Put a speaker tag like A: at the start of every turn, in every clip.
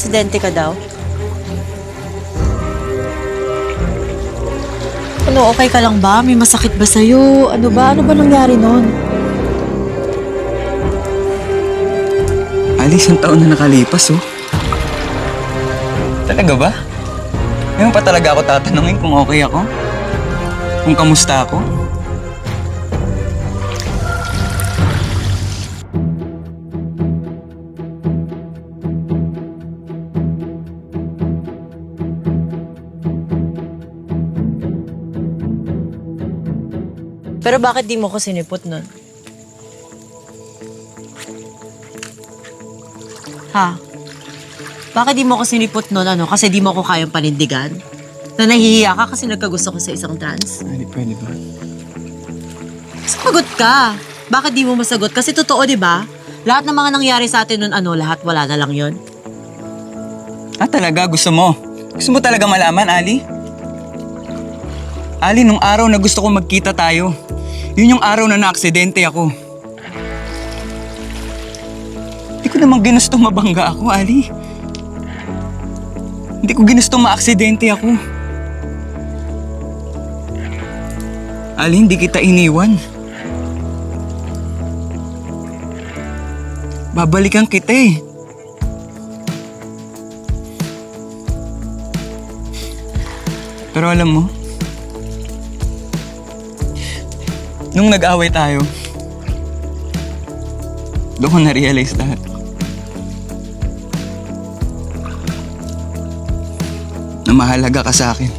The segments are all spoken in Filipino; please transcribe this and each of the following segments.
A: Na-aksidente ka daw? Ano, okay ka lang ba? May masakit ba sa'yo? Ano ba? Ano ba nangyari nun?
B: Ali, isang taon na nakalipas, oh. Talaga ba? Ngayon pa talaga ako tatanungin kung okay ako? Kung kamusta ako?
A: Pero bakit di mo ko sinipot nun? Ha? Bakit di mo ko sinipot nun, ano? Kasi di mo ko kayang panindigan? Na nahihiya ka kasi nagkagusto ko sa isang trans?
B: Ali, pwede ba?
A: Sagot ka! Bakit di mo masagot? Kasi totoo, di ba? Lahat ng mga nangyari sa atin nun, ano, lahat wala na lang yon.
B: Ah, talaga? Gusto mo? Gusto mo talaga malaman, Ali? Ali, nung araw na gusto ko magkita tayo, yun yung araw na naaksidente ako. Hindi ko naman ginusto mabangga ako, Ali. Hindi ko ginusto maaksidente ako. Ali, hindi kita iniwan. Babalikan kita eh. Pero alam mo, nung nag-away tayo, doon ko na-realize lahat. Na mahalaga ka sa akin.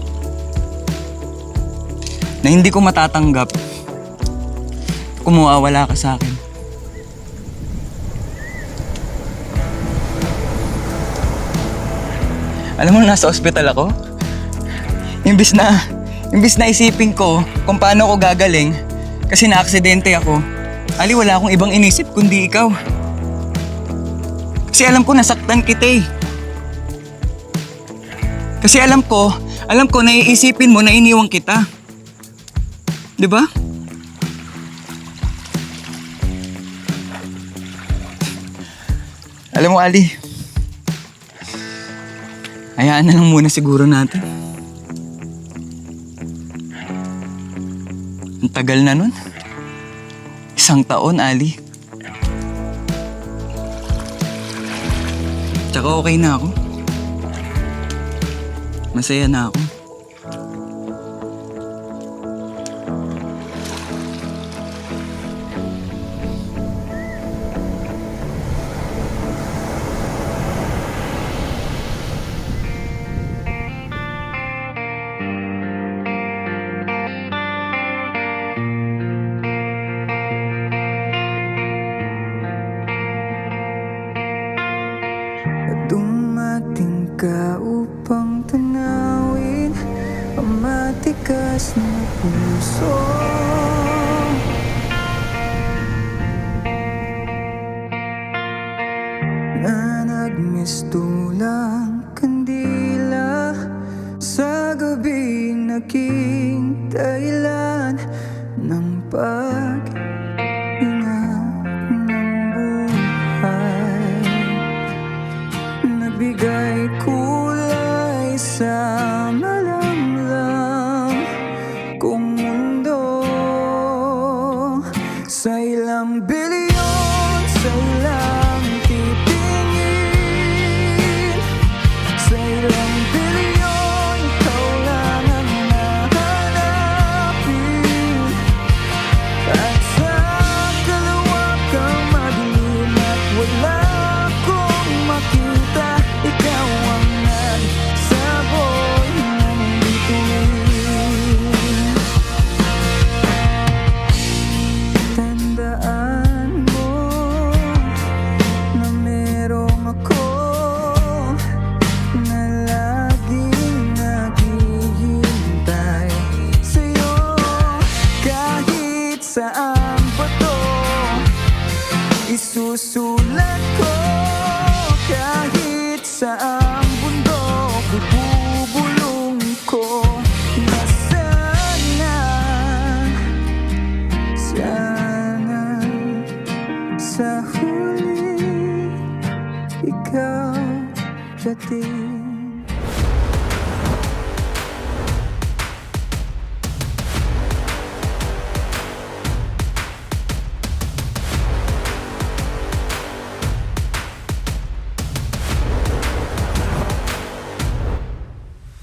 B: Na hindi ko matatanggap kung mawawala ka sa akin. Alam mo, nasa ospital ako. Imbis na isipin ko kung paano ako gagaling kasi na-aksidente ako. Ali, wala akong ibang inisip kundi ikaw. Kasi alam ko nasaktan kita eh. Kasi alam ko na iisipin mo na iniwan kita. 'Di ba? Alam mo, Ali, hayaan na lang muna siguro natin. Ang tagal na nun. 1 taon, Ali. Tsaka okay na ako. Masaya na ako.
C: Dumating ka upang tanawin ang matigas na puso. Na nagmistulang kandila sa gabi naging dahilan ng